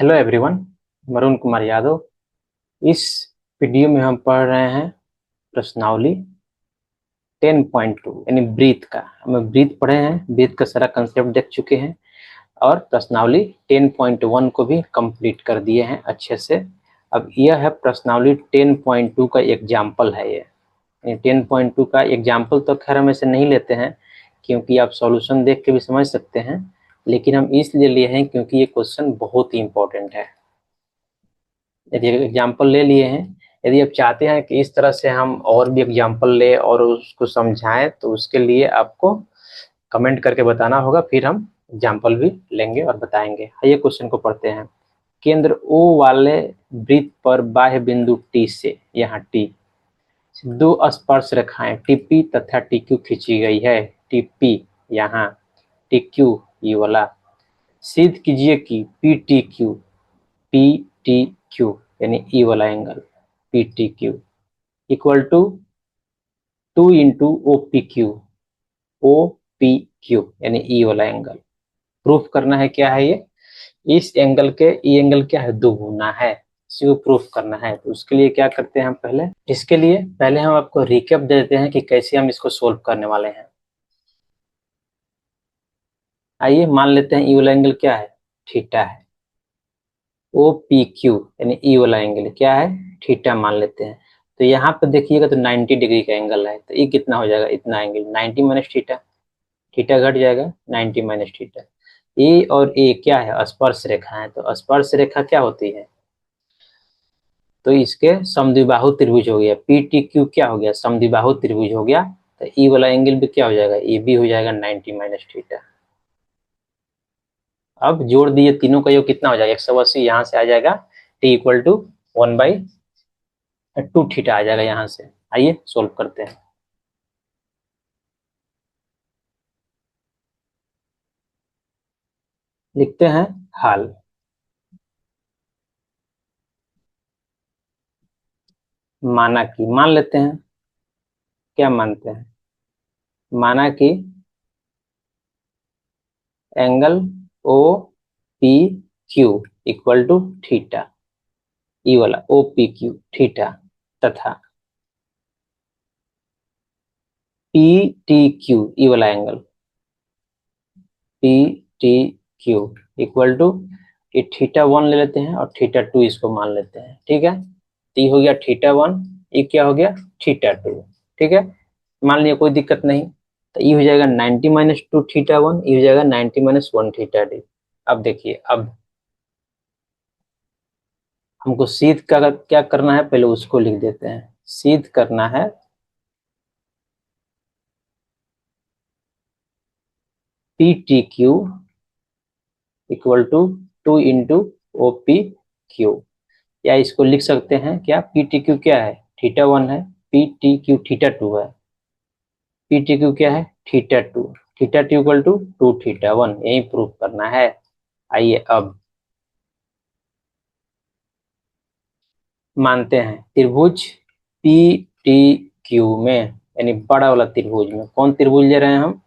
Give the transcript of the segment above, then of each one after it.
Hello everyone. Varun Kumar Yadav. इस video में हम पढ़ रहे हैं प्रश्नावली 10.2 यानी ब्रीथ का। हम ब्रीथ पढ़े हैं, ब्रीथ का सारा कंसेप्ट देख चुके हैं और प्रश्नावली 10.1 को भी कंप्लीट कर दिए हैं अच्छे से। अब यह है प्रश्नावली 10.2 का एग्जाम्पल है। ये 10.2 का एग्जाम्पल तो खैर हम ऐसे नहीं लेते हैं क्योंकि आप सॉल्यूशन देख के भी समझ सकते हैं, लेकिन हम इसलिए लिए हैं क्योंकि ये क्वेश्चन बहुत ही इंपॉर्टेंट है। यदि एग्जाम्पल ले लिए हैं, यदि आप चाहते हैं कि इस तरह से हम और भी एग्जाम्पल ले और उसको समझाएं तो उसके लिए आपको कमेंट करके बताना होगा, फिर हम एग्जाम्पल भी लेंगे और बताएंगे। आइए क्वेश्चन को पढ़ते हैं। केंद्र O वाले वृत्त पर बाह्य बिंदु T से, यहाँ T, दो स्पर्श रेखाएं TP तथा TQ खींची गई है। TP यहाँ, TQ ये वाला। सिद्ध कीजिए कि PTQ यानी ई वाला angle PTQ equal to 2 into OPQ यानी ई वाला एंगल। प्रूफ करना है क्या है ये, इस एंगल के ई एंगल क्या है, दोगुना है। इसी को प्रूफ करना है तो उसके लिए क्या करते हैं हम पहले, इसके लिए पहले हम आपको रिकैप देते हैं कि कैसे हम इसको सोल्व करने वाले हैं। आइए मान लेते हैं ई वाला एंगल क्या है, थीटा है। OPQ यानी ई वाला एंगल क्या है, थीटा मान लेते हैं। तो यहाँ पे देखिएगा तो 90 डिग्री का एंगल है, तो ये कितना हो जाएगा, इतना एंगल 90 माइनस थीटा। थीटा घट जाएगा 90 माइनस थीटा। ए और ए क्या है, स्पर्श रेखा है, तो स्पर्श रेखा क्या होती है, तो इसके समद्विबाहु त्रिभुज हो गया। PTQ क्या हो गया, समद्विबाहु त्रिभुज हो गया। तो ई वाला एंगल भी क्या हो जाएगा, ये भी हो जाएगा 90 माइनस थीटा। अब जोड़ दिए तीनों का योग कितना हो जाएगा, 180। यहाँ से आ जाएगा T इक्वल टू 1/2 थीटा आ जाएगा यहाँ से। आइए सोल्व करते हैं। लिखते हैं हल। माना कि, मान लेते हैं, क्या मानते हैं, माना कि angle O P Q equal to theta, ई वाला OPQ थीटा, तथा PTQ ई वाला एंगल PTQ इक्वल टू, ये थीटा 1 ले लेते हैं और थीटा 2 इसको मान लेते हैं। ठीक है, तो ये हो गया थीटा 1, ये क्या हो गया थीटा 2। ठीक है, मान लिया, कोई दिक्कत नहीं। तो ये हो जाएगा 90 माइनस 2 थीटा 1, ये हो जाएगा 90 माइनस 1 थीटा 2। अब देखिए, अब हमको सीध का क्या करना है, पहले उसको लिख देते हैं। सीध करना है PTQ equal to 2 into OPQ, या इसको लिख सकते हैं क्या, PTQ क्या है, थीटा 1 है, PTQ थीटा 2 है, PTQ क्या है theta 2, theta 2 equal to 2 theta 1, यही प्रूफ करना है। आइए अब मानते हैं त्रिभुज PTQ में, यानी बड़ा वाला त्रिभुज में, कौन त्रिभुज ले रहे हैं हम,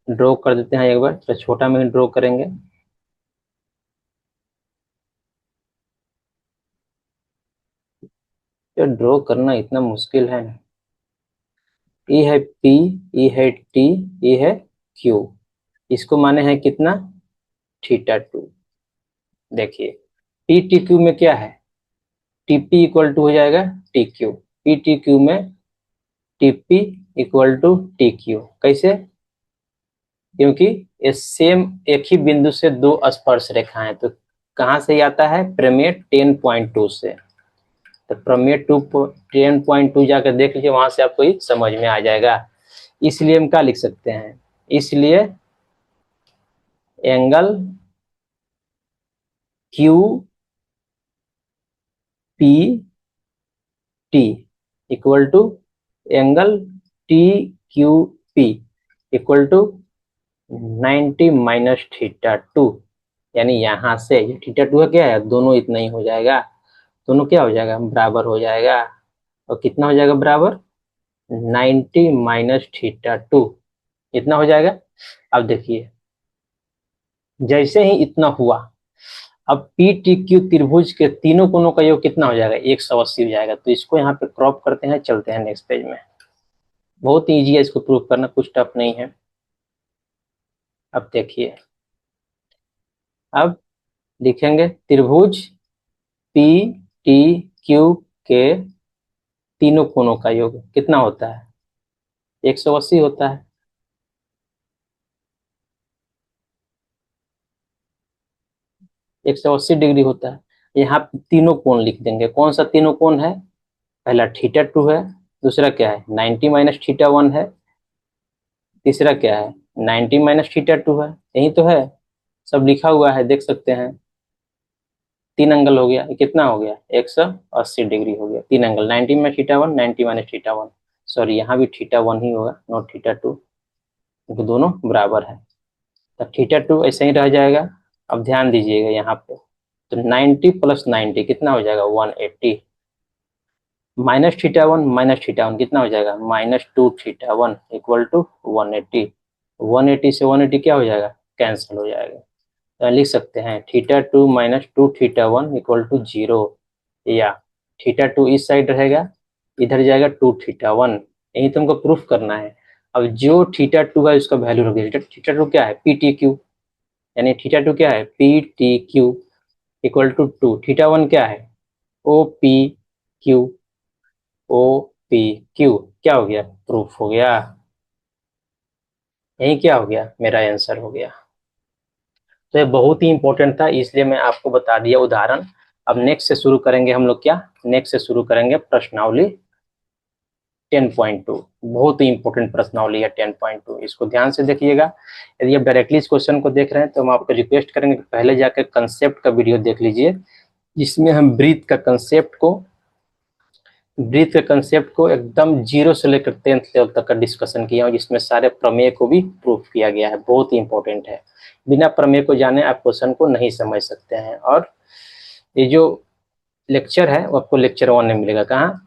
ड्रॉ कर देते हैं एक बार, तो छोटा में ही ड्रॉ करेंगे। तो ड्रॉ करना इतना मुश्किल है। ये है P, ये है T, ये है Q, इसको माने हैं कितना, थीटा 2। देखिए PTQ में क्या है, TP इक्वल टू हो जाएगा TQ, PTQ में TP इक्वल टू TQ। कैसे, क्योंकि ये सेम एक ही बिंदु से दो स्पर्श रेखाएं हैं, तो कहाँ से आता है, प्रमेय 10.2 से। तो प्रमेय 10.2 जाकर देख लीजिए, वहां से आपको ये समझ में आ जाएगा। इसलिए हम क्या लिख सकते हैं, इसलिए angle Q P T equal to angle TQP equal to 90 minus theta 2, यानी यहाँ से ये थीटा 2 है क्या है, दोनों इतना ही हो जाएगा, दोनों क्या हो जाएगा, बराबर हो जाएगा। और कितना हो जाएगा बराबर, 90 माइनस थीटा 2, इतना हो जाएगा। अब देखिए, जैसे ही इतना हुआ, अब पी टी क्यू त्रिभुज के तीनों कोणों का योग कितना हो जाएगा, 180 हो जाएगा। तो इसको यहाँ पे क्रॉप करते हैं, चलते हैं नेक्स्ट पेज में। बहुत ईजी है इसको प्रूव करना, कुछ टफ नहीं है। अब देखिए, अब लिखेंगे त्रिभुज पी टी क्यू के तीनों कोणों का योग कितना होता है, 180 होता है। एक सौ अस्सी डिग्री होता है। यहाँ पे तीनों कोण लिख देंगे। कौन सा तीनों कोण है, पहला थीटा टू है, दूसरा क्या है 90 माइनस थीटा वन है, तीसरा क्या है 90 माइनस थीटा टू है। यही तो है, सब लिखा हुआ है, देख सकते हैं। तीन एंगल हो गया, ये कितना हो गया 180 डिग्री हो गया। तीन angle 90 minus theta one, 90 minus theta one, sorry यहाँ भी थीटा वन ही होगा, नॉट थीटा टू, क्योंकि दोनों बराबर है। तो थीटा टू ऐसे ही रह जाएगा। अब ध्यान दीजिएगा यहाँ पे, तो 90 प्लस 90 कितना हो जाएगा 180, माइनस थीटा वन कितना हो जाएगा -2 थीटा वन इक्वल टू 180। 180 से 180 क्या हो जाएगा, कैंसिल हो जाएगा। तो लिख सकते हैं theta two minus 2 theta one equal to 0, या थीटा टू इस साइड रहेगा, इधर जाएगा 2 थीटा वन। यही तुमको प्रूफ करना है। अब जो थीटा टू है उसका वैल्यू रख दिया। थीटा टू क्या है पी टी क्यू, यानी थीटा टू क्या है P T Q equal to 2 theta one क्या है O P Q, O P Q क्या हो गया, प्रूफ हो गया। यही क्या हो गया, मेरा आंसर हो गया। तो ये बहुत ही इंपॉर्टेंट था, इसलिए मैं आपको बता दिया उदाहरण। अब नेक्स्ट से शुरू करेंगे हम लोग, क्या नेक्स्ट से शुरू करेंगे प्रश्नावली 10.2। बहुत ही इंपॉर्टेंट प्रश्नावली है 10.2, इसको ध्यान से देखिएगा। यदि आप डायरेक्टली इस क्वेश्चन को देख रहे हैं तो हम आपको रिक्वेस्ट करेंगे कि पहले जाकर कंसेप्ट का वीडियो देख लीजिए, जिसमें हम ब्रीथ का कंसेप्ट को एकदम जीरो से लेकर 10th लेवल तक का डिस्कशन किया हूँ, जिसमें सारे प्रमेय को भी प्रूफ किया गया है। बहुत ही इंपॉर्टेंट है, बिना प्रमेय को जाने आप क्वेश्चन को नहीं समझ सकते हैं। और ये जो लेक्चर है वो आपको लेक्चर 1 में मिलेगा, कहाँ,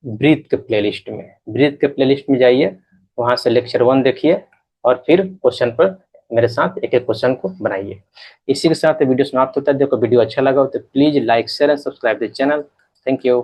ब्रीथ के प्लेलिस्ट में जाइए, वहां से लेक्चर 1 देखिए और फिर क्वेश्चन पर मेरे साथ एक एक क्वेश्चन को बनाइए। इसी के साथ वीडियो समाप्त होता है। देखो वीडियो अच्छा लगा हो तो please like share and subscribe the channel. Thank you.